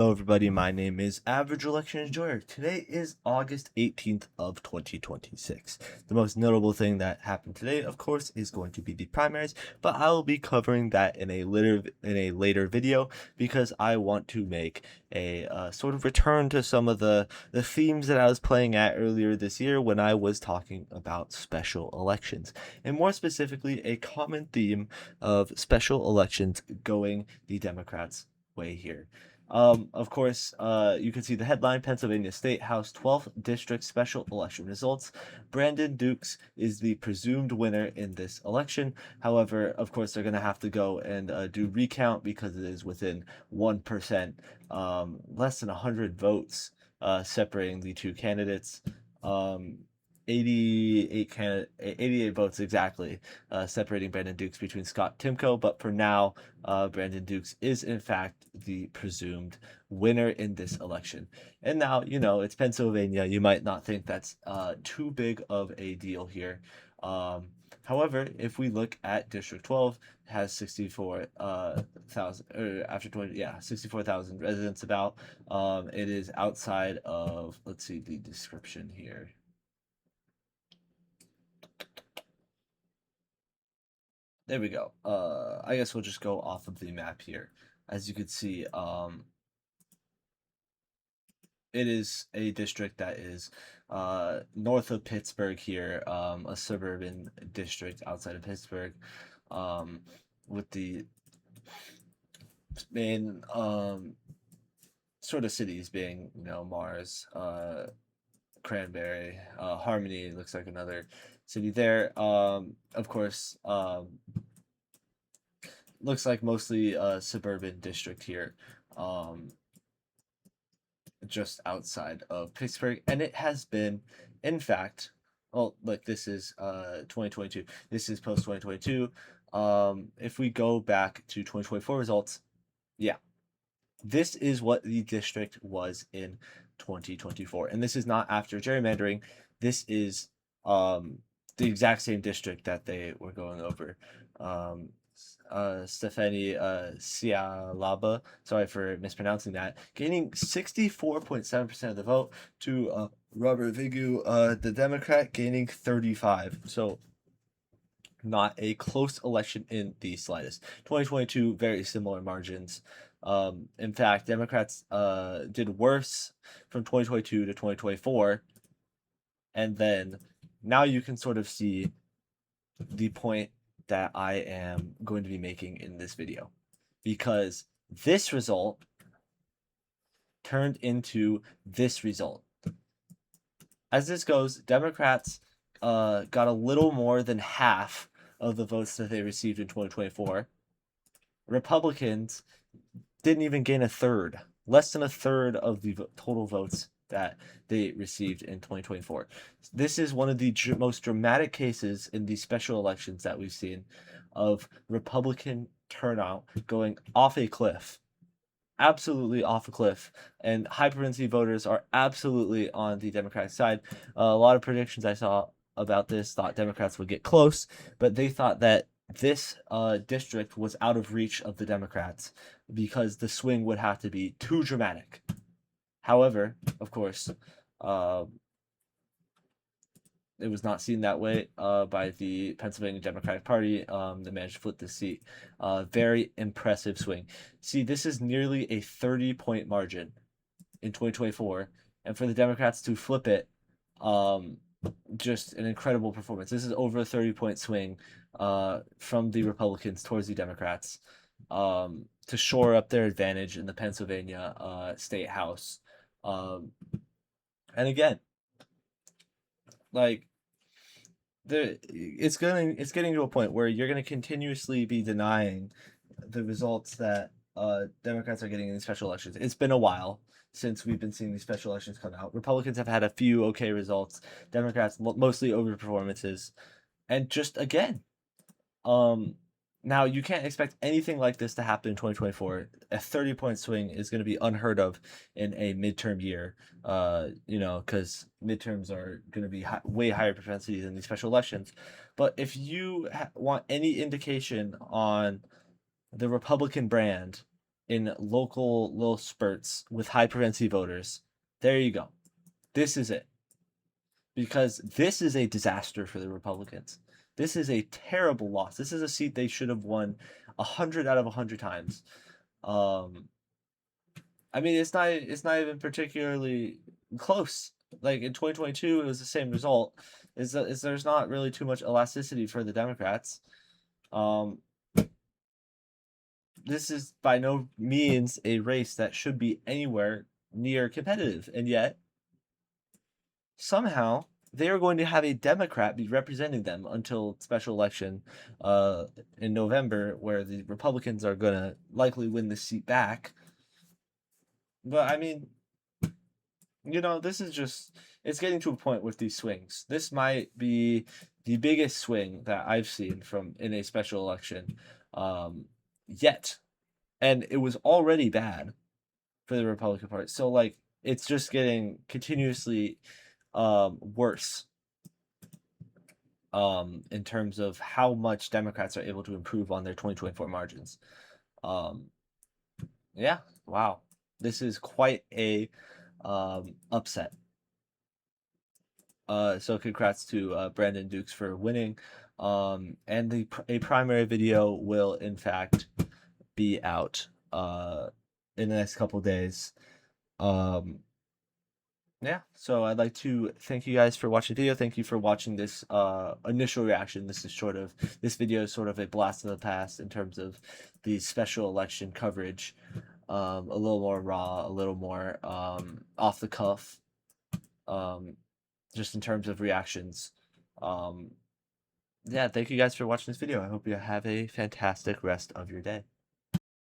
Hello everybody, my name is Average Election Enjoyer. Today is August 18th of 2026. The most notable thing that happened today, of course, is going to be the primaries, but I will be covering that in a later video because I want to make a sort of return to some of the themes that I was playing at earlier this year when I was talking about special elections, and more specifically, a common theme of special elections going the Democrats' way here. Of course, you can see the headline: Pennsylvania State House 12th District Special Election Results. Brandon Dukes is the presumed winner in this election. However, of course, they're going to have to go and do recount because it is within 1%, less than 100 votes separating the two candidates. 88 votes exactly separating Brandon Dukes between Scott Timko, but for now, Brandon Dukes is in fact the presumed winner in this election. And now, it's Pennsylvania. You might not think that's too big of a deal here. However, if we look at District 12, it has 64,000, or after 64,000 residents about. It is outside of, let's see the description here. There we go. I guess we'll just go off of the map here. As you can see, it is a district that is north of Pittsburgh here, a suburban district outside of Pittsburgh, with the main sort of cities being, Mars, Cranberry, Harmony looks like another city there. Of course, looks like mostly a suburban district here, just outside of Pittsburgh, and it has been, in fact, well, like this is 2022. This is post 2022. If we go back to 2024 results, yeah, this is what the district was in 2024, and this is not after gerrymandering. This is the exact same district that they were going over. Stefani Sialaba, sorry for mispronouncing that, gaining 64.7% of the vote to Robert Vigu, the Democrat, gaining 35. So not a close election in the slightest. 2022, very similar margins. In fact, Democrats did worse from 2022 to 2024. And then now you can sort of see the point that I am going to be making in this video, because this result turned into this result. As this goes, Democrats got a little more than half of the votes that they received in 2024. Republicans didn't even gain a third, less than a third of the total votes that they received in 2024. This is one of the most dramatic cases in these special elections that we've seen of Republican turnout going off a cliff. Absolutely off a cliff, and high propensity voters are absolutely on the Democratic side. A lot of predictions I saw about this thought Democrats would get close, but they thought that this district was out of reach of the Democrats because the swing would have to be too dramatic. However, of course, it was not seen that way by the Pennsylvania Democratic Party. They managed to flip the seat. Very impressive swing. See, this is nearly a 30-point margin in 2024, and for the Democrats to flip it, just an incredible performance. This is over a 30-point swing from the Republicans towards the Democrats to shore up their advantage in the Pennsylvania State House. And again, like, it's getting to a point where you're going to continuously be denying the results that Democrats are getting in these special elections. It's been a while since we've been seeing these special elections come out. Republicans have had a few okay results. Democrats mostly over performances, and just again, now you can't expect anything like this to happen in 2024. A 30-point swing is going to be unheard of in a midterm year. Because midterms are going to be way higher propensity than these special elections. But if you want any indication on the Republican brand in local little spurts with high propensity voters. There you go. This is it. Because this is a disaster for the Republicans. This is a terrible loss. This is a seat they should have won 100 out of 100 times. I mean, it's not even particularly close. Like in 2022, it was the same result. Is there's not really too much elasticity for the Democrats. This is by no means a race that should be anywhere near competitive, and yet somehow they are going to have a Democrat be representing them until special election in November, where the Republicans are going to likely win the seat back. But I mean, this is just, it's getting to a point with these swings. This might be the biggest swing that I've seen from in a special election yet. And it was already bad for the Republican Party. So like it's just getting continuously worse in terms of how much Democrats are able to improve on their 2024 margins. Yeah, wow. This is quite a upset. So congrats to Brandon Dukes for winning. And a primary video will in fact be out in the next couple days. Yeah, so I'd like to thank you guys for watching the video. Thank you for watching this initial reaction. This video is sort of a blast in the past in terms of the special election coverage. A little more raw, a little more off the cuff, just in terms of reactions. Yeah, thank you guys for watching this video. I hope you have a fantastic rest of your day.